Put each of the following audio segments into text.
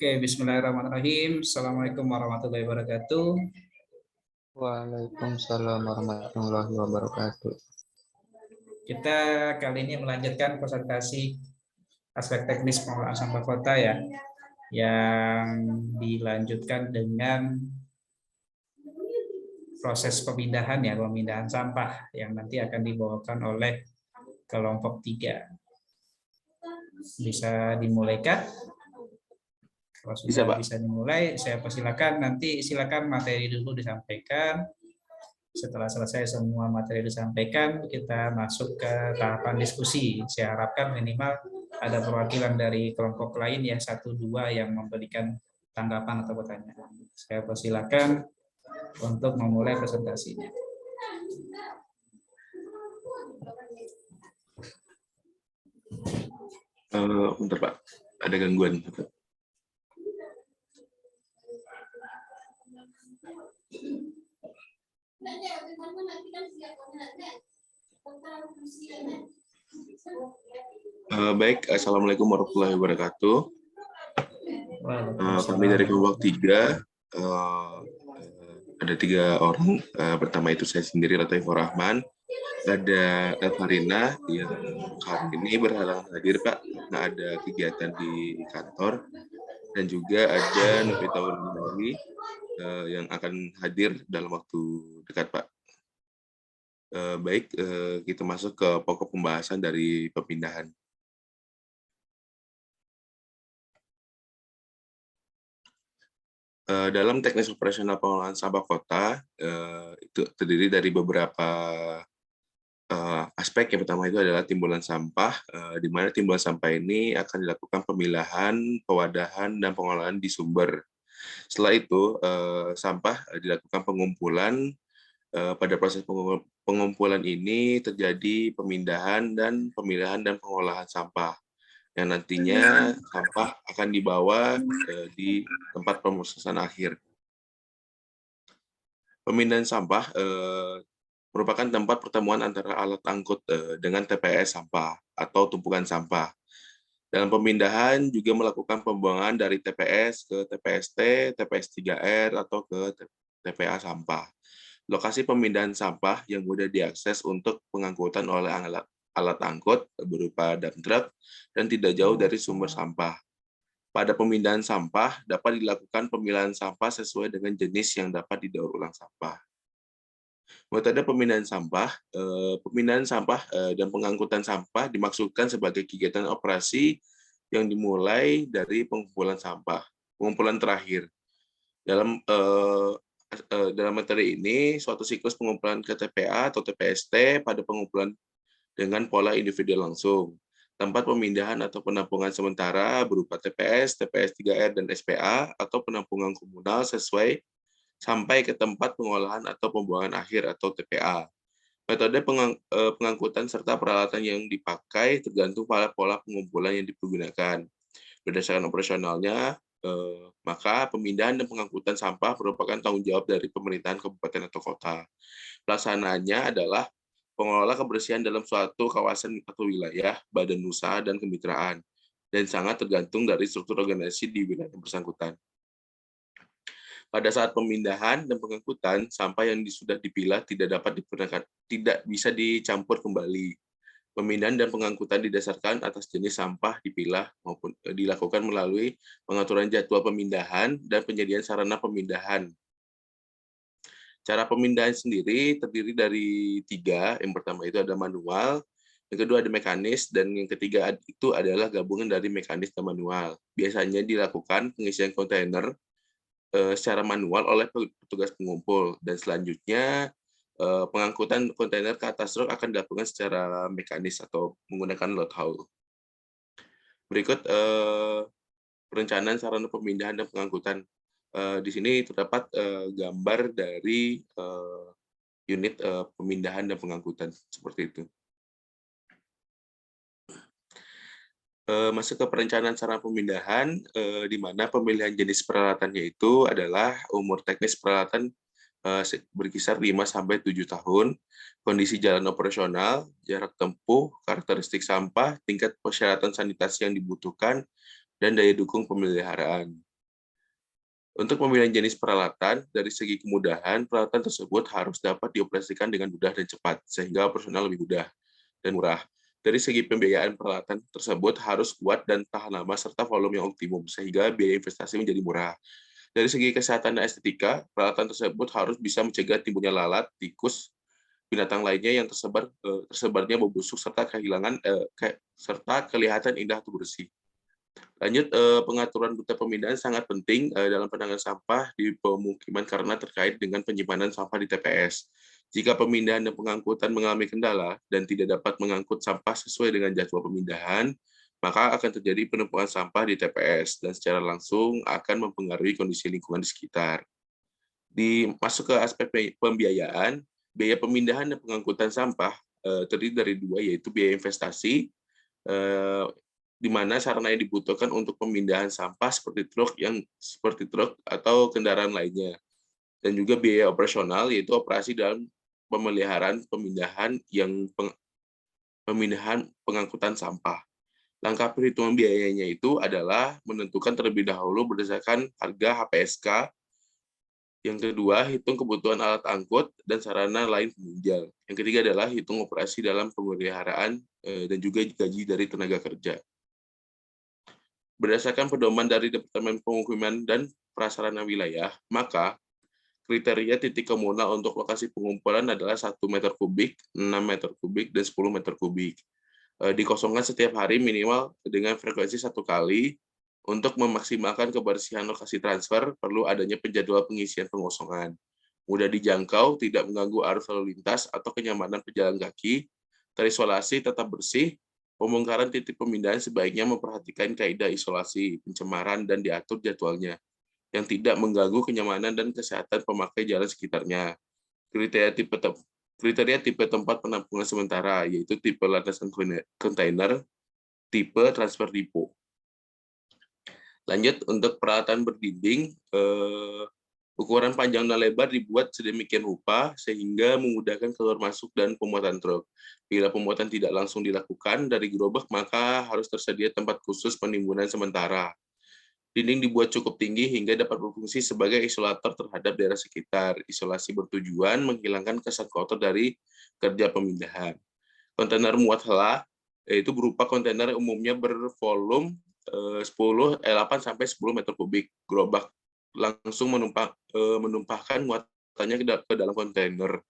Oke, bismillahirrahmanirrahim. Assalamualaikum warahmatullahi wabarakatuh. Waalaikumsalam warahmatullahi wabarakatuh. Kita kali ini melanjutkan presentasi aspek teknis pengelolaan sampah kota ya, yang dilanjutkan dengan proses pemindahan sampah yang nanti akan dibawakan oleh kelompok 3. Bisa dimulaikan? Kalau sudah bisa dimulai, saya persilakan. Nanti silakan materi dulu disampaikan. Setelah selesai semua materi disampaikan, kita masuk ke tahapan diskusi. Saya harapkan minimal ada perwakilan dari kelompok lain ya, 1-2 yang memberikan tanggapan atau pertanyaan. Saya persilakan untuk memulai presentasinya. Bentar Pak, ada gangguan. Baik, Assalamualaikum warahmatullahi wabarakatuh. Kami dari kelompok 3, ada 3 orang. Pertama itu saya sendiri, Lataifur Rahman. Ada Elvarina yang hari ini berhalangan hadir Pak, karena ada kegiatan di kantor. Dan juga ada Novita Wurniawi yang akan hadir dalam waktu dekat Pak. Baik, kita masuk ke pokok pembahasan dari pemindahan. Dalam teknis operasional pengelolaan sampah kota, itu terdiri dari beberapa aspek. Yang pertama itu adalah timbulan sampah, di mana timbulan sampah ini akan dilakukan pemilahan, pewadahan, dan pengolahan di sumber. Setelah itu, sampah dilakukan pengumpulan. Pada proses pengumpulan ini terjadi pemindahan dan pemilahan dan pengolahan sampah, yang nantinya sampah akan dibawa di tempat pemrosesan akhir. Pemindahan sampah merupakan tempat pertemuan antara alat angkut dengan TPS sampah atau tumpukan sampah. Dalam pemindahan juga melakukan pembuangan dari TPS ke TPST, TPS 3R, atau ke TPA sampah. Lokasi pemindahan sampah yang mudah diakses untuk pengangkutan oleh alat angkut berupa dump truck dan tidak jauh dari sumber sampah. Pada pemindahan sampah dapat dilakukan pemilahan sampah sesuai dengan jenis yang dapat didaur ulang sampah. Metode pemindahan sampah dan pengangkutan sampah dimaksudkan sebagai kegiatan operasi yang dimulai dari pengumpulan sampah, pengumpulan terakhir. Dalam materi ini, suatu siklus pengumpulan ke TPA atau TPST pada pengumpulan dengan pola individual langsung. Tempat pemindahan atau penampungan sementara berupa TPS, TPS 3R, dan SPA, atau penampungan komunal sesuai sampai ke tempat pengolahan atau pembuangan akhir atau TPA. Metode pengangkutan serta peralatan yang dipakai tergantung pada pola pengumpulan yang digunakan. Berdasarkan operasionalnya, maka pemindahan dan pengangkutan sampah merupakan tanggung jawab dari pemerintahan kabupaten atau kota. Pelaksanaannya adalah pengelola kebersihan dalam suatu kawasan atau wilayah, badan usaha, dan kemitraan, dan sangat tergantung dari struktur organisasi di wilayah yang bersangkutan. Pada saat pemindahan dan pengangkutan, sampah yang sudah dipilah tidak bisa dicampur kembali. Pemindahan dan pengangkutan didasarkan atas jenis sampah dipilah maupun dilakukan melalui pengaturan jadwal pemindahan dan penyediaan sarana pemindahan. Cara pemindahan sendiri terdiri dari 3. Yang pertama itu ada manual, yang kedua ada mekanis, dan yang ketiga itu adalah gabungan dari mekanis dan manual. Biasanya dilakukan pengisian kontainer secara manual oleh petugas pengumpul, dan selanjutnya pengangkutan kontainer ke atas truk akan dilakukan secara mekanis atau menggunakan load haul. Berikut perencanaan sarana pemindahan dan pengangkutan. Di sini terdapat gambar dari unit pemindahan dan pengangkutan seperti itu. Masuk ke perencanaan sarana pemindahan, di mana pemilihan jenis peralatannya itu adalah umur teknis peralatan berkisar 5-7 tahun, kondisi jalan operasional, jarak tempuh, karakteristik sampah, tingkat persyaratan sanitasi yang dibutuhkan, dan daya dukung pemeliharaan. Untuk pemilihan jenis peralatan, dari segi kemudahan, peralatan tersebut harus dapat dioperasikan dengan mudah dan cepat, sehingga operasional lebih mudah dan murah. Dari segi pembiayaan, peralatan tersebut harus kuat dan tahan lama, serta volume yang optimum, sehingga biaya investasi menjadi murah. Dari segi kesehatan dan estetika, peralatan tersebut harus bisa mencegah timbulnya lalat, tikus, binatang lainnya yang tersebarnya bau busuk, serta serta kelihatan indah atau bersih. Lanjut, pengaturan rute pemindahan sangat penting dalam penanganan sampah di pemukiman karena terkait dengan penyimpanan sampah di TPS. Jika pemindahan dan pengangkutan mengalami kendala dan tidak dapat mengangkut sampah sesuai dengan jadwal pemindahan, maka akan terjadi penumpukan sampah di TPS dan secara langsung akan mempengaruhi kondisi lingkungan di sekitar. Masuk ke aspek pembiayaan, biaya pemindahan dan pengangkutan sampah terdiri dari dua, yaitu biaya investasi, di mana sarana yang dibutuhkan untuk pemindahan sampah seperti truk atau kendaraan lainnya, dan juga biaya operasional, yaitu operasi dalam pemeliharaan pemindahan pengangkutan sampah. Langkah perhitungan biayanya itu adalah menentukan terlebih dahulu berdasarkan harga HPSK. Yang kedua, hitung kebutuhan alat angkut dan sarana lain penunjang. Yang ketiga adalah hitung operasi dalam pemeliharaan dan juga gaji dari tenaga kerja. Berdasarkan pedoman dari Departemen Pemukiman dan Prasarana Wilayah, maka kriteria titik komunal untuk lokasi pengumpulan adalah 1 meter kubik, 6 meter kubik, dan 10 meter kubik. Dikosongkan setiap hari minimal dengan frekuensi 1 kali. Untuk memaksimalkan kebersihan lokasi transfer, perlu adanya penjadwal pengisian pengosongan. Mudah dijangkau, tidak mengganggu arus lalu lintas atau kenyamanan pejalan kaki, terisolasi, tetap bersih. Pembongkaran titik pemindahan sebaiknya memperhatikan kaidah isolasi, pencemaran, dan diatur jadwalnya, yang tidak mengganggu kenyamanan dan kesehatan pemakai jalan sekitarnya. Kriteria tipe tempat penampungan sementara, yaitu tipe landasan kontainer, tipe transfer depo. Lanjut, untuk peralatan berdinding, ukuran panjang dan lebar dibuat sedemikian rupa sehingga memudahkan keluar masuk dan pemuatan truk. Bila pemuatan tidak langsung dilakukan dari gerobak, maka harus tersedia tempat khusus penimbunan sementara. Dinding dibuat cukup tinggi hingga dapat berfungsi sebagai isolator terhadap daerah sekitar. Isolasi bertujuan menghilangkan kesan kotor dari kerja pemindahan. Kontainer muat helah, yaitu berupa kontainer umumnya bervolume 8 sampai 10 meter kubik. Gerobak langsung menumpahkan muatannya ke dalam kontainer.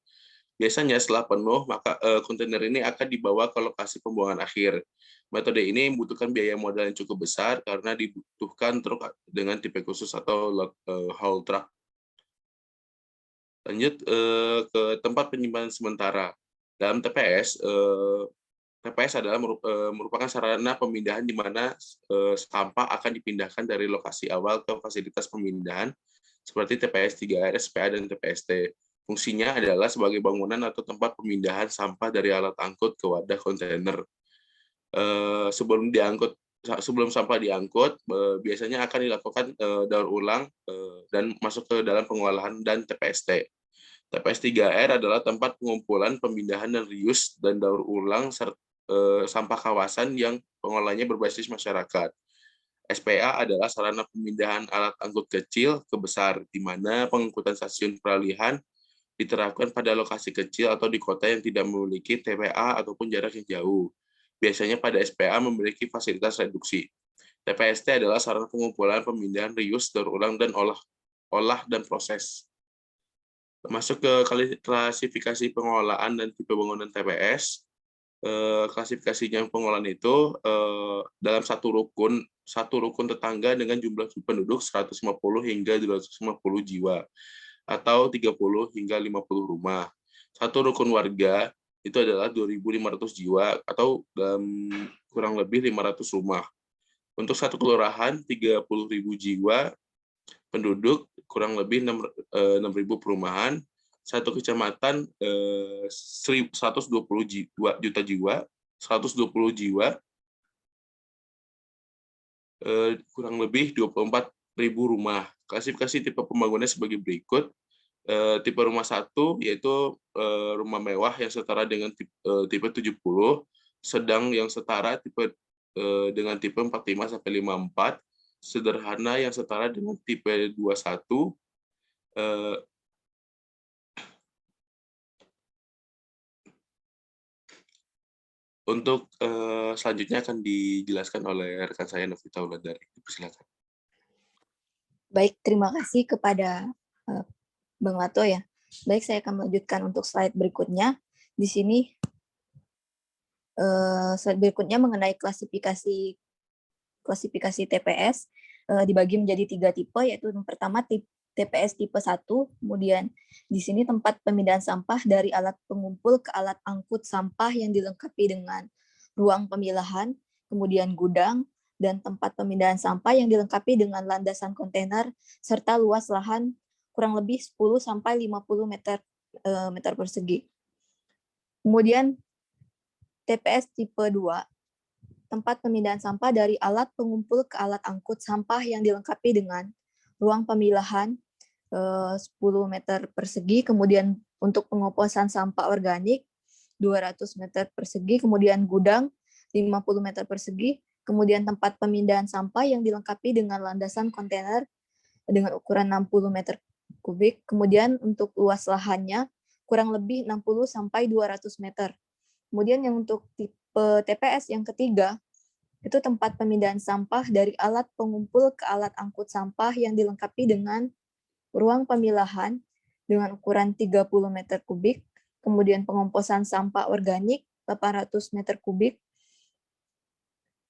Biasanya setelah penuh, maka kontainer ini akan dibawa ke lokasi pembuangan akhir. Metode ini membutuhkan biaya modal yang cukup besar karena dibutuhkan truk dengan tipe khusus atau haul truck. Lanjut ke tempat penyimpanan sementara. Dalam TPS, TPS adalah merupakan sarana pemindahan di mana sampah akan dipindahkan dari lokasi awal ke fasilitas pemindahan seperti TPS 3R, SPA, dan TPST. Fungsinya adalah sebagai bangunan atau tempat pemindahan sampah dari alat angkut ke wadah kontainer. Sebelum sampah diangkut, biasanya akan dilakukan daur ulang dan masuk ke dalam pengolahan dan TPST. TPS 3R adalah tempat pengumpulan, pemindahan, dan reuse dan daur ulang sampah kawasan yang pengolahannya berbasis masyarakat. SPA adalah sarana pemindahan alat angkut kecil ke besar, di mana pengangkutan stasiun peralihan diterapkan pada lokasi kecil atau di kota yang tidak memiliki TPA ataupun jarak yang jauh. Biasanya pada SPA memiliki fasilitas reduksi. TPST adalah sarana pengumpulan, pemindahan, reuse, daur ulang, dan olah dan proses. Masuk ke klasifikasi pengolahan dan tipe bangunan TPS. Klasifikasinya pengolahan itu dalam satu rukun tetangga dengan jumlah penduduk 150 hingga 250 jiwa atau 30 hingga 50 rumah. Satu rukun warga itu adalah 2.500 jiwa atau kurang lebih 500 rumah. Untuk satu kelurahan 30.000 jiwa penduduk, kurang lebih 6.000 perumahan. Satu kecamatan 120 juta jiwa, 120 jiwa, kurang lebih 24.000 rumah. Klasifikasi tipe pembangunan sebagai berikut. Tipe rumah 1 yaitu rumah mewah yang setara dengan tipe 70, sedang yang setara dengan tipe 45 sampai 54, sederhana yang setara dengan tipe 21. Untuk selanjutnya akan dijelaskan oleh rekan saya Novita Wulandari. Silakan. Baik, terima kasih kepada Bang Lato ya. Baik, saya akan melanjutkan untuk slide berikutnya. Di sini slide berikutnya mengenai klasifikasi TPS dibagi menjadi 3 tipe, yaitu yang pertama TPS tipe 1, kemudian di sini tempat pemindahan sampah dari alat pengumpul ke alat angkut sampah yang dilengkapi dengan ruang pemilahan, kemudian gudang, dan tempat pemindahan sampah yang dilengkapi dengan landasan kontainer, serta luas lahan kurang lebih 10-50 meter persegi. Kemudian TPS tipe 2, tempat pemindahan sampah dari alat pengumpul ke alat angkut sampah yang dilengkapi dengan ruang pemilahan 10 meter persegi, kemudian untuk pengoplosan sampah organik 200 meter persegi, kemudian gudang 50 meter persegi, kemudian tempat pemindahan sampah yang dilengkapi dengan landasan kontainer dengan ukuran 60 meter kubik, kemudian untuk luas lahannya kurang lebih 60 sampai 200 meter. Kemudian yang untuk tipe TPS yang ketiga, itu tempat pemindahan sampah dari alat pengumpul ke alat angkut sampah yang dilengkapi dengan ruang pemilahan dengan ukuran 30 meter kubik, kemudian pengomposan sampah organik 800 meter kubik,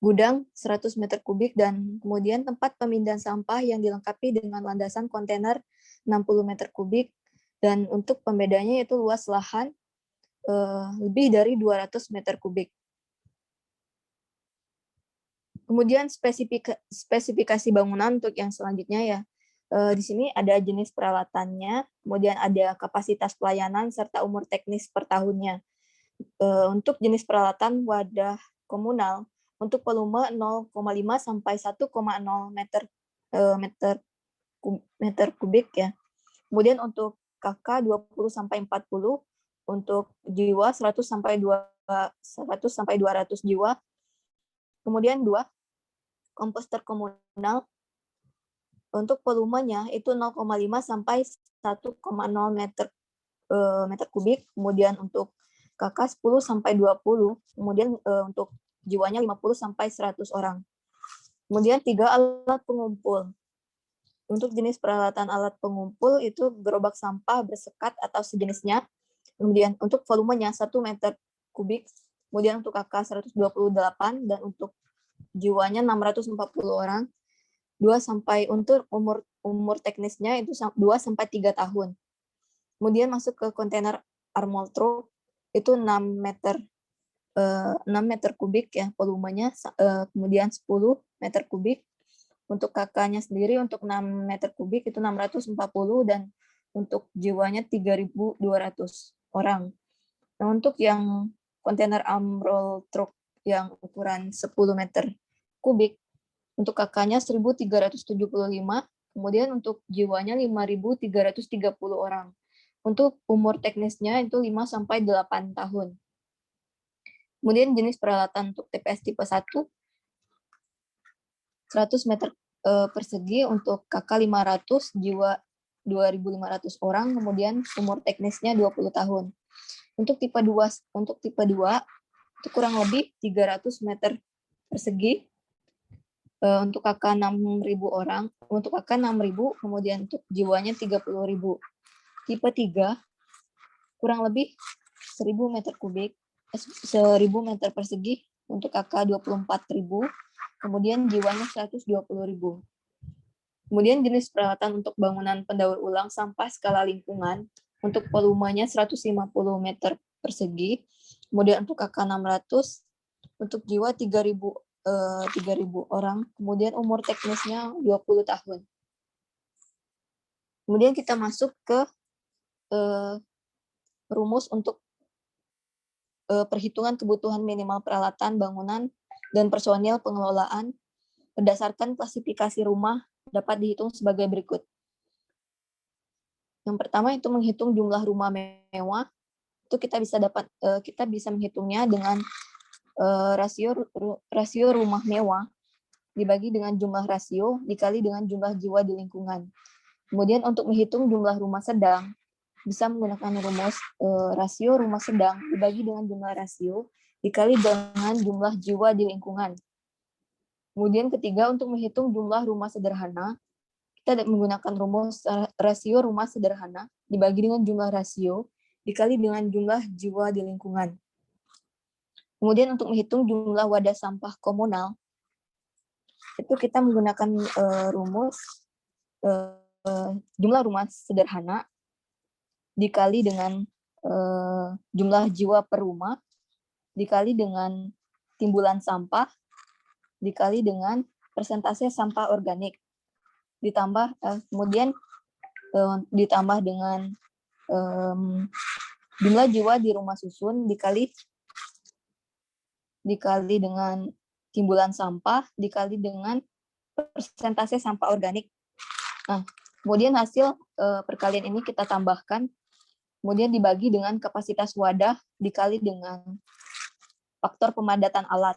gudang 100 meter kubik, dan kemudian tempat pemindahan sampah yang dilengkapi dengan landasan kontainer 60 meter kubik, dan untuk pembedanya itu luas lahan lebih dari 200 meter kubik. Kemudian spesifikasi bangunan untuk yang selanjutnya ya. Di sini ada jenis peralatannya, kemudian ada kapasitas pelayanan, serta umur teknis per tahunnya. Untuk jenis peralatan wadah komunal, untuk volume 0,5 sampai 1,0 meter kubik ya. Kemudian untuk KK 20 sampai 40, untuk jiwa 100 sampai 200 jiwa. Kemudian 2, komposter komunal, untuk volumenya itu 0,5 sampai 1,0 meter kubik, kemudian untuk KK 10 sampai 20, kemudian untuk jiwanya 50 sampai 100 orang. Kemudian 3, alat pengumpul. Untuk jenis peralatan alat pengumpul itu gerobak sampah bersekat atau sejenisnya. Kemudian untuk volumenya 1 meter kubik, kemudian untuk KK 128, dan untuk jiwanya 640 orang. 2 sampai untuk umur teknisnya itu 2 sampai 3 tahun. Kemudian masuk ke kontainer armol truck itu 6 meter kubik ya volumenya, kemudian 10 meter kubik. Untuk KK-nya sendiri untuk 6 meter kubik itu 640, dan untuk jiwanya 3.200 orang. Nah, untuk yang kontainer armol truck yang ukuran 10 meter kubik, untuk KK-nya 1.375, kemudian untuk jiwanya 5.330 orang. Untuk umur teknisnya itu 5 sampai 8 tahun. Kemudian jenis peralatan untuk TPS tipe 1, 100 meter persegi, untuk KK 500, jiwa 2.500 orang, kemudian umur teknisnya 20 tahun. Untuk tipe 2 itu kurang lebih 300 meter persegi, untuk KK 6.000 orang, untuk KK 6.000, kemudian untuk jiwanya 30.000. Tipe 3 kurang lebih 1.000 meter kubik, 1.000 meter persegi, untuk KK 24.000, kemudian jiwanya 120.000. Kemudian jenis peralatan untuk bangunan pendaur ulang sampah skala lingkungan, untuk volumenya 150 meter persegi, kemudian untuk KK 600, untuk jiwa 3.000 orang, kemudian umur teknisnya 20 tahun. Kemudian kita masuk ke rumus untuk perhitungan kebutuhan minimal peralatan bangunan dan personil pengelolaan berdasarkan klasifikasi rumah dapat dihitung sebagai berikut. Yang pertama itu menghitung jumlah rumah mewah. Itu kita bisa menghitungnya dengan rasio rumah mewah dibagi dengan jumlah rasio dikali dengan jumlah jiwa di lingkungan. Kemudian untuk menghitung jumlah rumah sedang, bisa menggunakan rumus rasio rumah sedang dibagi dengan jumlah rasio dikali dengan jumlah jiwa di lingkungan. Kemudian ketiga, untuk menghitung jumlah rumah sederhana, kita menggunakan rumus rasio rumah sederhana dibagi dengan jumlah rasio dikali dengan jumlah jiwa di lingkungan. Kemudian untuk menghitung jumlah wadah sampah komunal, itu kita menggunakan rumus jumlah rumah sederhana dikali dengan jumlah jiwa per rumah dikali dengan timbulan sampah dikali dengan persentase sampah organik ditambah kemudian ditambah dengan jumlah jiwa di rumah susun dikali dengan timbulan sampah dikali dengan persentase sampah organik. Nah, kemudian hasil perkalian ini kita tambahkan, kemudian dibagi dengan kapasitas wadah dikali dengan faktor pemadatan alat,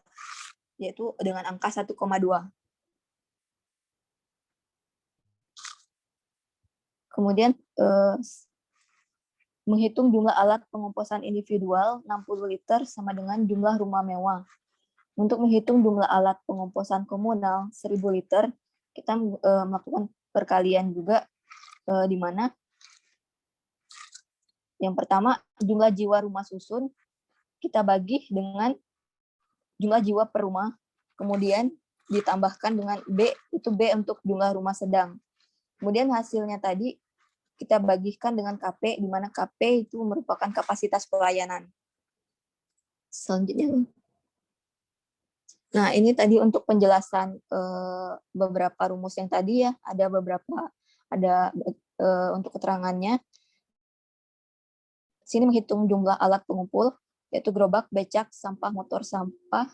yaitu dengan angka 1,2. Kemudian menghitung jumlah alat pengomposan individual 60 liter sama dengan jumlah rumah mewah. Untuk menghitung jumlah alat pengomposan komunal 1000 liter, kita melakukan perkalian juga di mana yang pertama jumlah jiwa rumah susun kita bagi dengan jumlah jiwa per rumah, kemudian ditambahkan dengan B, itu B untuk jumlah rumah sedang. Kemudian hasilnya tadi kita bagikan dengan KP, di mana KP itu merupakan kapasitas pelayanan. Selanjutnya. Nah, ini tadi untuk penjelasan beberapa rumus yang tadi ya, ada untuk keterangannya. Sini menghitung jumlah alat pengumpul, yaitu gerobak, becak, sampah, motor sampah,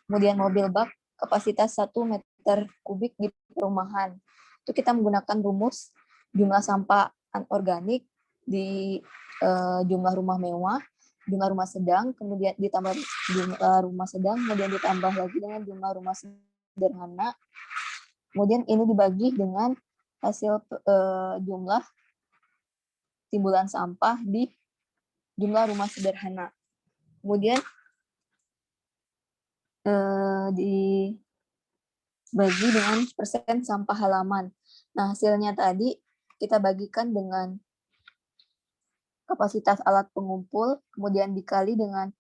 kemudian mobil bak, kapasitas 1 meter kubik di perumahan. Itu kita menggunakan rumus jumlah sampah anorganik di jumlah rumah mewah, jumlah rumah sedang, kemudian ditambah jumlah rumah sedang, kemudian ditambah lagi dengan jumlah rumah sederhana. Kemudian ini dibagi dengan hasil jumlah timbulan sampah di jumlah rumah sederhana. Kemudian dibagi dengan persen sampah halaman. Nah, hasilnya tadi kita bagikan dengan kapasitas alat pengumpul, kemudian dikali dengan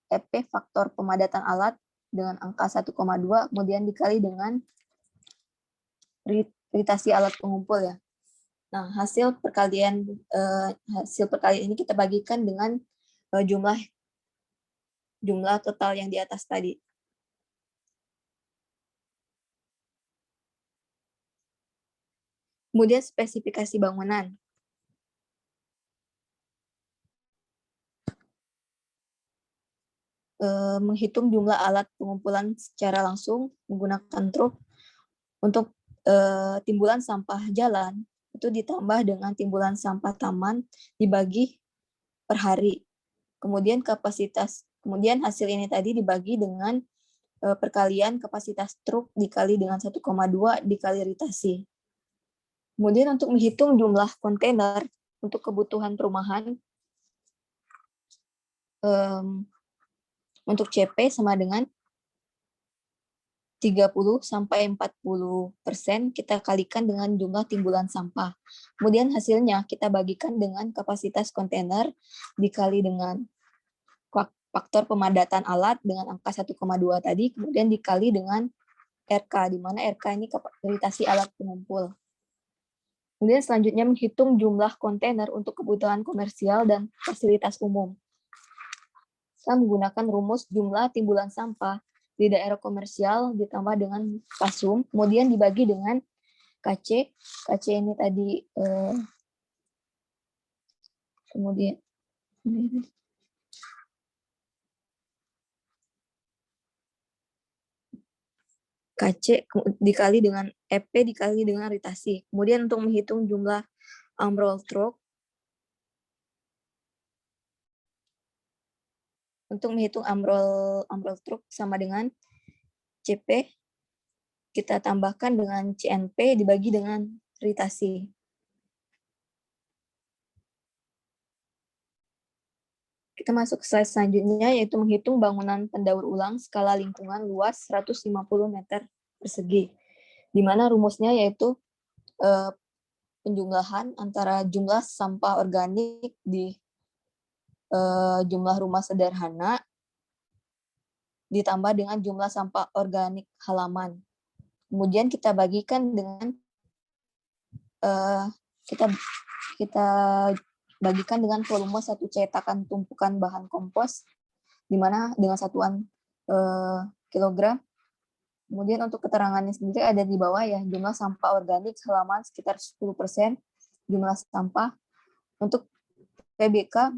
EP faktor pemadatan alat dengan angka 1,2, kemudian dikali dengan ritasi alat pengumpul ya. Nah, hasil perkalian ini kita bagikan dengan jumlah total yang di atas tadi. Kemudian spesifikasi bangunan. Menghitung jumlah alat pengumpulan secara langsung menggunakan truk untuk timbulan sampah jalan itu ditambah dengan timbulan sampah taman dibagi per hari. Kemudian hasil ini tadi dibagi dengan perkalian kapasitas truk dikali dengan 1,2 dikali ritasi. Kemudian untuk menghitung jumlah kontainer untuk kebutuhan perumahan, untuk CP sama dengan 30-40% kita kalikan dengan jumlah timbulan sampah. Kemudian hasilnya kita bagikan dengan kapasitas kontainer dikali dengan faktor pemadatan alat dengan angka 1,2 tadi, kemudian dikali dengan RK, di mana RK ini kapasitas alat pengumpul. Kemudian selanjutnya menghitung jumlah kontainer untuk kebutuhan komersial dan fasilitas umum. Kita menggunakan rumus jumlah timbulan sampah di daerah komersial ditambah dengan kasum, kemudian dibagi dengan KC. KC ini tadi kemudian KC dikali dengan EP dikali dengan ritasi. Kemudian untuk menghitung jumlah umbrel truck, untuk menghitung umbrel truck sama dengan CP kita tambahkan dengan CNP dibagi dengan ritasi. Kita masuk ke slide selanjutnya, yaitu menghitung bangunan pendaur ulang skala lingkungan luas 150 meter persegi, di mana rumusnya yaitu penjumlahan antara jumlah sampah organik di jumlah rumah sederhana ditambah dengan jumlah sampah organik halaman. Kemudian kita bagikan dengan kita bagikan dengan volume satu cetakan tumpukan bahan kompos, di mana dengan satuan kilogram. Kemudian untuk keterangannya sendiri ada di bawah ya, jumlah sampah organik halaman sekitar 10% jumlah sampah. Untuk PBK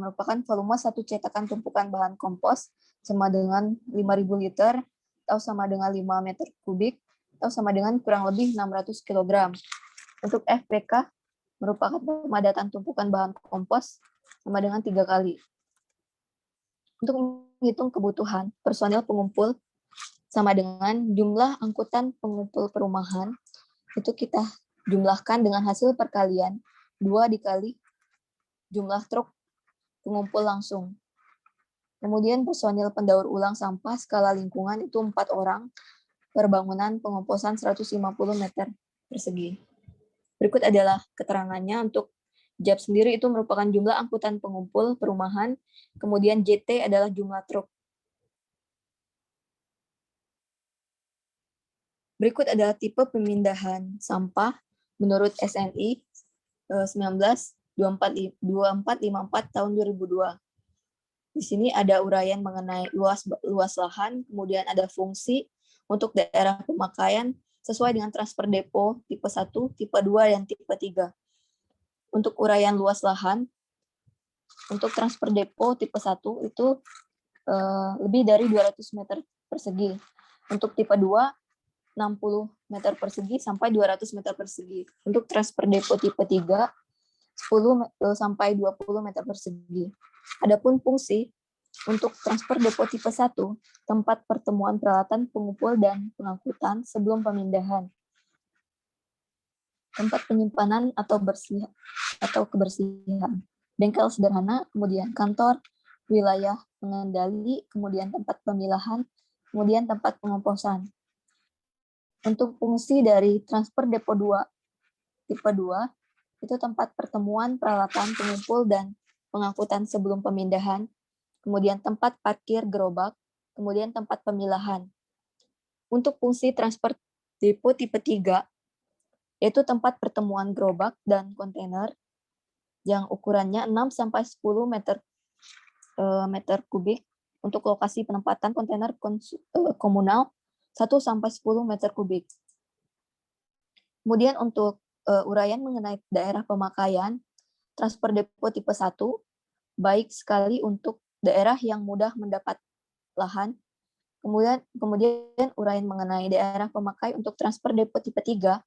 merupakan volume satu cetakan tumpukan bahan kompos sama dengan 5.000 liter atau sama dengan 5 meter kubik atau sama dengan kurang lebih 600 kg. Untuk FPK merupakan pemadatan tumpukan bahan kompos sama dengan 3 kali. Untuk menghitung kebutuhan personil pengumpul sama dengan jumlah angkutan pengumpul perumahan, itu kita jumlahkan dengan hasil perkalian 2 dikali jumlah truk pengumpul langsung. Kemudian personil pendaur ulang sampah skala lingkungan itu 4 orang per bangunan pengomposan 150 meter persegi. Berikut adalah keterangannya. Untuk JAP sendiri itu merupakan jumlah angkutan pengumpul perumahan, kemudian JT adalah jumlah truk. Berikut adalah tipe pemindahan sampah menurut SNI 19-2454 tahun 2002. Di sini ada uraian mengenai luas lahan, kemudian ada fungsi untuk daerah pemakaian sesuai dengan transfer depo tipe 1, tipe 2, dan tipe 3. Untuk uraian luas lahan, untuk transfer depo tipe 1 itu lebih dari 200 meter persegi. Untuk tipe 2, 60 meter persegi sampai 200 meter persegi. Untuk transfer depo tipe 3, 10 sampai 20 meter persegi. Adapun fungsi untuk transfer depo tipe 1, tempat pertemuan peralatan pengumpul dan pengangkutan sebelum pemindahan. Tempat penyimpanan atau kebersihan. Bengkel sederhana, kemudian kantor, wilayah pengendali, kemudian tempat pemilahan, kemudian tempat pengomposan. Untuk fungsi dari transfer depo 2, tipe 2, itu tempat pertemuan peralatan pengumpul dan pengangkutan sebelum pemindahan, kemudian tempat parkir gerobak, kemudian tempat pemilahan. Untuk fungsi transfer depo tipe 3, yaitu tempat pertemuan gerobak dan kontainer yang ukurannya 6-10 meter kubik. Untuk lokasi penempatan kontainer komunal 1-10 meter kubik. Kemudian untuk uraian mengenai daerah pemakaian, transfer depo tipe 1, baik sekali untuk daerah yang mudah mendapat lahan. Kemudian uraian mengenai daerah pemakai untuk transfer depo tipe 3,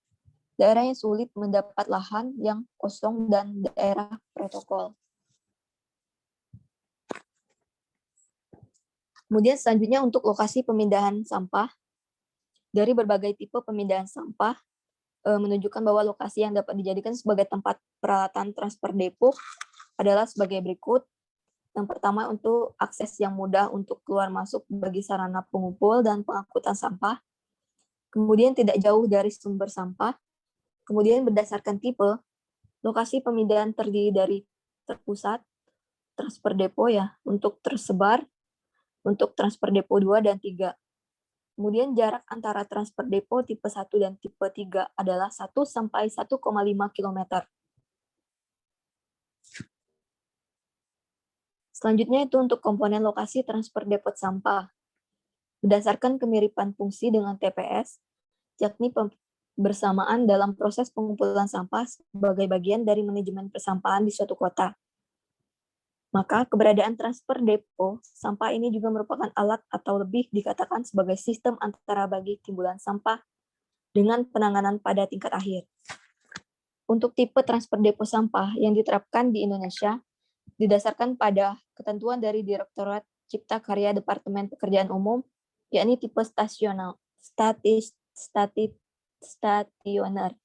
daerah yang sulit mendapat lahan yang kosong dan daerah protokol. Kemudian selanjutnya untuk lokasi pemindahan sampah. Dari berbagai tipe pemindahan sampah menunjukkan bahwa lokasi yang dapat dijadikan sebagai tempat peralatan transfer depo adalah sebagai berikut. Yang pertama, untuk akses yang mudah untuk keluar masuk bagi sarana pengumpul dan pengangkutan sampah. Kemudian tidak jauh dari sumber sampah. Kemudian berdasarkan tipe, lokasi pemindahan terdiri dari terpusat, transfer depo ya, untuk tersebar, untuk transfer depo 2 dan 3. Kemudian jarak antara transfer depo tipe 1 dan tipe 3 adalah 1 sampai 1,5 km. Selanjutnya itu untuk komponen lokasi transfer depot sampah. Berdasarkan kemiripan fungsi dengan TPS, yakni bersamaan dalam proses pengumpulan sampah sebagai bagian dari manajemen persampahan di suatu kota. Maka keberadaan transfer depo sampah ini juga merupakan alat atau lebih dikatakan sebagai sistem antara bagi timbulan sampah dengan penanganan pada tingkat akhir. Untuk tipe transfer depo sampah yang diterapkan di Indonesia didasarkan pada ketentuan dari Direktorat Cipta Karya Departemen Pekerjaan Umum, yakni tipe statis stasioner.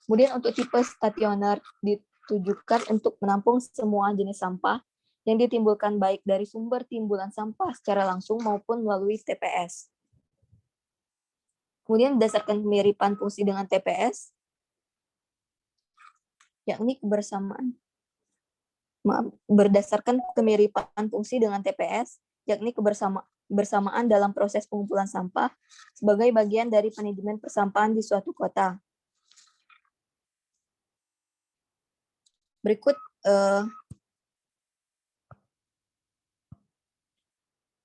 Kemudian untuk tipe stasioner ditujukan untuk menampung semua jenis sampah yang ditimbulkan baik dari sumber timbulan sampah secara langsung maupun melalui TPS. Kemudian berdasarkan kemiripan fungsi dengan TPS, yakni berdasarkan kemiripan fungsi dengan TPS, yakni bersamaan dalam proses pengumpulan sampah sebagai bagian dari manajemen persampahan di suatu kota.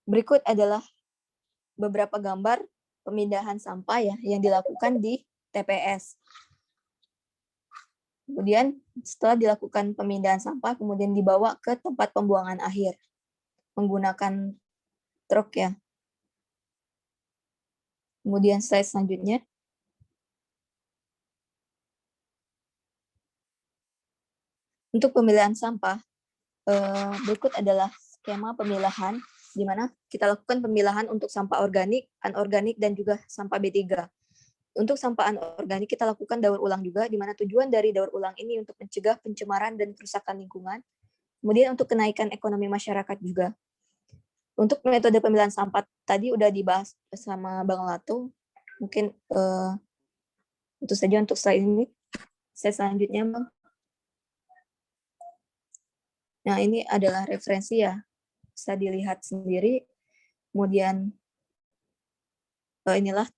Berikut adalah beberapa gambar pemindahan sampah ya yang dilakukan di TPS. Kemudian setelah dilakukan pemindahan sampah, kemudian dibawa ke tempat pembuangan akhir menggunakan truk ya. Kemudian slide selanjutnya. Untuk pemilihan sampah, berikut adalah skema pemilahan di mana kita lakukan pemilahan untuk sampah organik, anorganik, dan juga sampah B3. Untuk sampah anorganik kita lakukan daur ulang juga, di mana tujuan dari daur ulang ini untuk mencegah pencemaran dan kerusakan lingkungan. Kemudian untuk kenaikan ekonomi masyarakat juga. Untuk metode pemilihan sampah tadi udah dibahas sama Bang Lato. Mungkin itu saja untuk slide ini. Slide selanjutnya, Bang. Nah, ini adalah referensi ya. Bisa dilihat sendiri. Kemudian inilah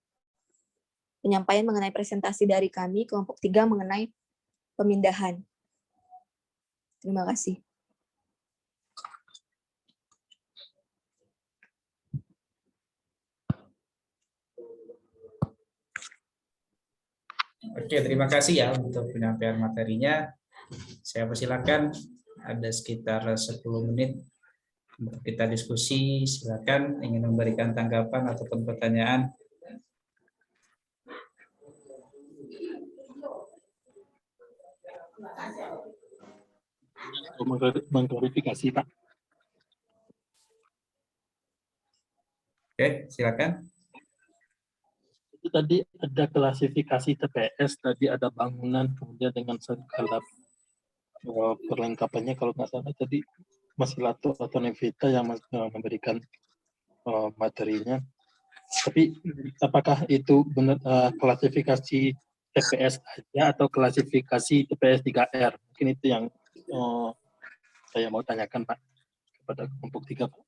penyampaian mengenai presentasi dari kami, kelompok 3 mengenai pemindahan. Terima kasih. Oke, terima kasih ya untuk penyampaian materinya. Saya persilakan, ada sekitar 10 menit untuk kita diskusi. Silakan ingin memberikan tanggapan ataupun pertanyaan. Mengklarifikasi, Pak. Oke, silakan. Itu tadi ada klasifikasi TPS, tadi ada bangunan, kemudian dengan segala perlengkapannya, kalau nggak salah tadi Mas Lato atau Nevita yang memberikan materinya. Tapi apakah itu benar klasifikasi TPS aja atau klasifikasi TPS 3R? Mungkin itu yang saya mau tanyakan, Pak, kepada kelompok 3, Pak.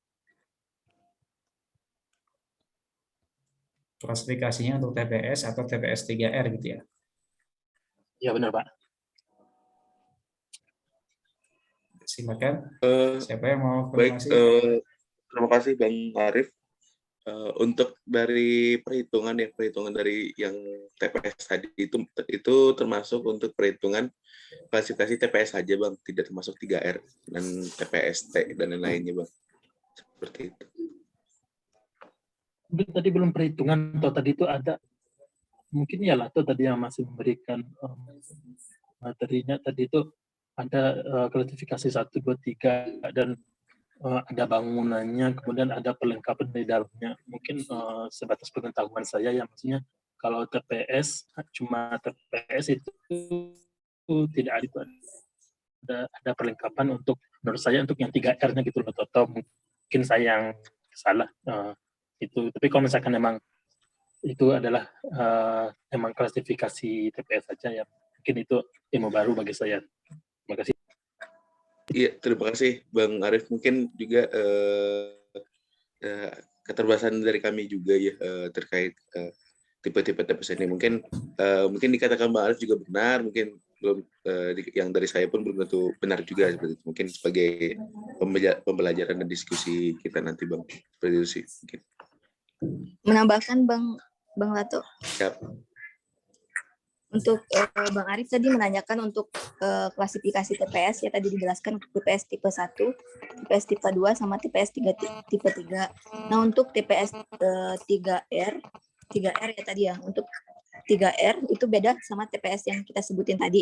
Klasifikasinya untuk TPS atau TPS 3R gitu ya? Iya benar, Pak. Silakan. Siapa yang mau Baik, konfirmasi? terima kasih Bang Arif. Untuk dari perhitungan dari yang TPS tadi itu termasuk untuk perhitungan klasifikasi TPS saja, Bang, tidak termasuk 3R dan TPST dan lain-lainnya, Bang. Seperti itu. Mungkin tadi belum perhitungan, atau tadi itu ada, mungkin ya lah, atau tadi yang masih memberikan materinya, tadi itu ada klasifikasi 1, 2, 3, dan ada bangunannya, kemudian ada perlengkapan di dalamnya. Mungkin sebatas pengetahuan saya ya, maksudnya kalau TPS, cuma TPS itu tidak ada perlengkapan untuk, menurut saya untuk yang 3R-nya gitu loh, atau mungkin saya yang salah. Itu. Tapi kalau misalkan memang itu adalah memang klasifikasi TPS saja ya, mungkin itu ilmu baru bagi saya. Terima kasih. Iya, terima kasih Bang Arif. Mungkin juga keterbatasan dari kami juga ya terkait tipe-tipe TPS ini. Mungkin dikatakan Bang Arif juga benar, mungkin belum yang dari saya pun belum tentu benar juga seperti itu. Mungkin sebagai pembelajaran dan diskusi kita nanti, Bang. Seperti itu sih mungkin. Menambahkan Bang Lato. Siap. Untuk Bang Arif tadi menanyakan untuk klasifikasi TPS ya, tadi dijelaskan untuk TPS tipe 1, TPS tipe 2 sama TPS tipe 3. Nah, untuk TPS 3R ya tadi ya. Untuk 3R itu beda sama TPS yang kita sebutin tadi.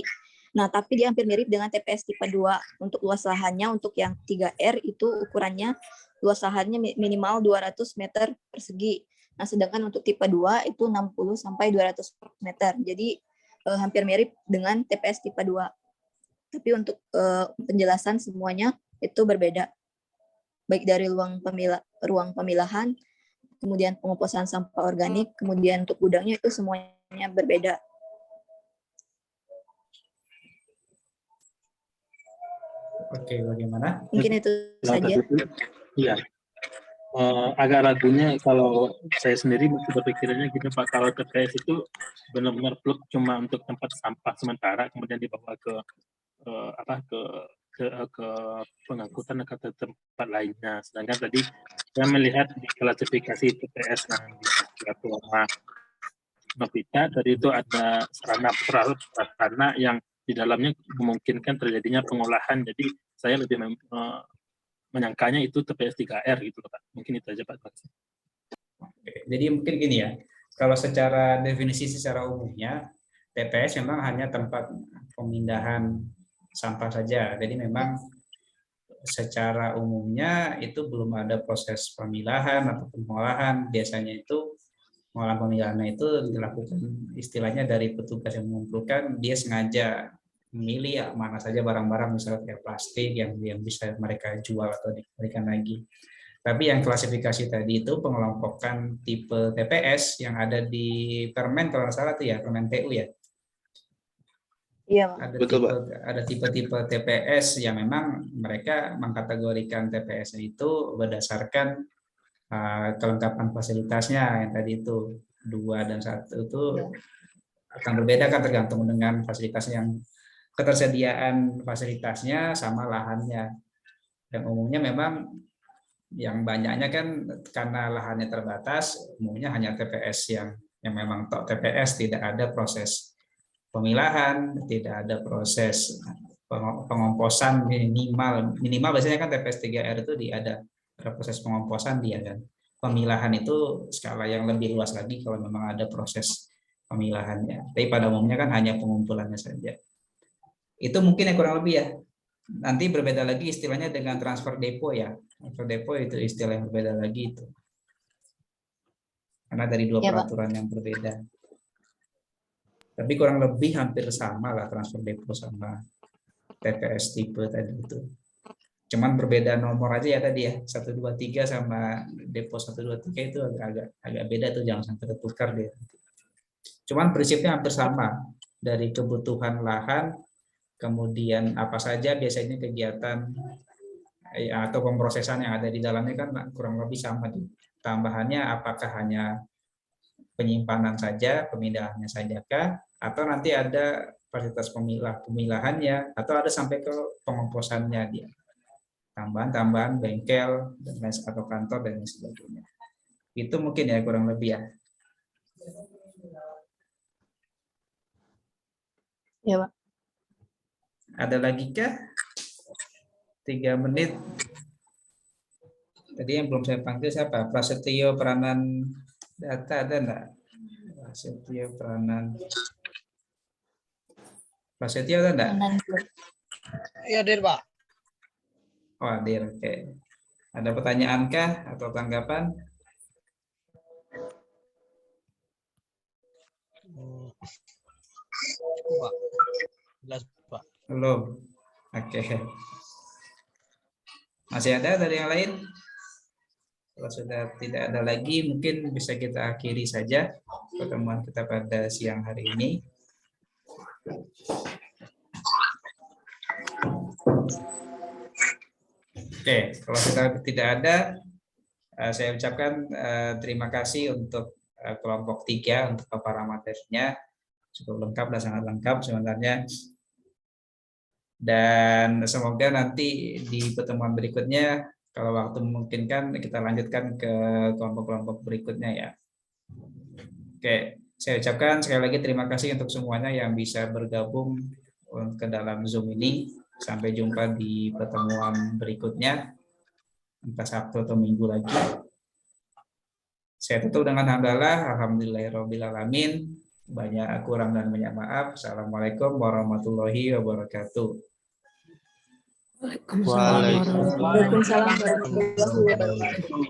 Nah, tapi dia hampir mirip dengan TPS tipe 2. Untuk luas lahannya untuk yang 3R itu ukurannya luas lahannya minimal 200 meter persegi. Nah, sedangkan untuk tipe 2 itu 60 sampai 200 meter. Jadi hampir mirip dengan TPS tipe 2. Tapi untuk penjelasan semuanya itu berbeda. Baik dari ruang pemilahan, kemudian pengomposan sampah organik, kemudian untuk gudangnya itu semuanya berbeda. Oke, bagaimana? Mungkin itu saja. Iya. Agak ragunya kalau saya sendiri masih berpikirannya gini Pak, kalau TPS itu benar-benar plug cuma untuk tempat sampah sementara, kemudian dibawa ke ke pengangkutan ke tempat lainnya. Sedangkan tadi saya melihat di klasifikasi TPS yang diatur sama Novita, tadi itu ada sarana prasarana yang di dalamnya memungkinkan terjadinya pengolahan. Jadi saya lebih menyangkanya itu TPS 3R gitu Pak. Mungkin itu aja Pak. Oke, jadi mungkin gini ya, kalau secara definisi secara umumnya, TPS memang hanya tempat pemindahan sampah saja. Jadi memang secara umumnya itu belum ada proses pemilahan atau pengolahan. Biasanya itu pengolahan pemilahannya itu dilakukan istilahnya dari petugas yang mengumpulkan, dia sengaja memilih ya, mana saja barang-barang misalnya kayak plastik yang bisa mereka jual atau dikembalikan lagi. Tapi yang klasifikasi tadi itu pengelompokan tipe TPS yang ada di Permen kalau nggak salah tuh ya, Permen TU ya. Iya, Ada tipe-tipe TPS yang memang mereka mengkategorikan TPS itu berdasarkan kelengkapan fasilitasnya yang tadi itu 2 dan 1 itu akan berbeda kan tergantung dengan fasilitas yang ketersediaan fasilitasnya sama lahannya. Dan umumnya memang yang banyaknya kan karena lahannya terbatas, umumnya hanya TPS yang memang TPS, tidak ada proses pemilahan, tidak ada proses pengomposan minimal biasanya kan TPS 3R itu ada proses pengomposan dia kan. Pemilahan itu skala yang lebih luas lagi kalau memang ada proses pemilahannya. Tapi pada umumnya kan hanya pengumpulannya saja. Itu mungkin yang kurang lebih ya. Nanti berbeda lagi istilahnya dengan transfer depo ya. Transfer depo itu istilah yang berbeda lagi itu. Karena dari 2 peraturan yang berbeda. Tapi kurang lebih hampir sama lah transfer depo sama TPS tipe tadi itu. Cuman berbeda nomor aja ya tadi ya. 123 sama depo 123 itu agak beda tuh, jangan sampai tertukar deh. Cuman prinsipnya hampir sama. Dari kebutuhan lahan, kemudian apa saja biasanya kegiatan atau pemrosesan yang ada di dalamnya kan kurang lebih sama. Tambahannya apakah hanya penyimpanan saja, pemindahannya saja kah, atau nanti ada fasilitas pemilahannya, atau ada sampai ke pengomposannya dia. Tambahan bengkel dan lain atau kantor dan lain sebagainya. Itu mungkin ya kurang lebih ya. Ya, Pak. Ada lagi kah? 3 menit. Tadi yang belum saya panggil siapa? Prasetyo Peranan Data ada enggak? Prasetyo Peranan. Prasetyo ada enggak? Iya, Dir, Pak. Oh, Dir, oke. Ada pertanyaan kah atau tanggapan? Pak. Jelas, Pak. Belum. Oke. Masih ada dari yang lain? Kalau sudah tidak ada lagi, mungkin bisa kita akhiri saja pertemuan kita pada siang hari ini. Oke, kalau sudah tidak ada, saya ucapkan terima kasih untuk kelompok 3 untuk paparan materinya. Cukup lengkap dan sangat lengkap sebenarnya. Dan semoga nanti di pertemuan berikutnya, kalau waktu memungkinkan, kita lanjutkan ke kelompok-kelompok berikutnya ya. Oke, saya ucapkan sekali lagi terima kasih untuk semuanya yang bisa bergabung ke dalam Zoom ini. Sampai jumpa di pertemuan berikutnya, entah Sabtu atau Minggu lagi. Saya tutup dengan hamdalah, alhamdulillahirrahmanirrahim. Banyak kurang dan banyak maaf. Assalamualaikum warahmatullahi wabarakatuh. Waalaikumsalam. Waalaikumsalam warahmatullahi wabarakatuh.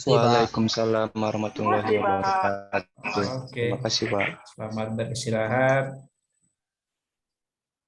Waalaikumsalam warahmatullahi wabarakatuh. Oke, Terima kasih, Pak. selamat beristirahat.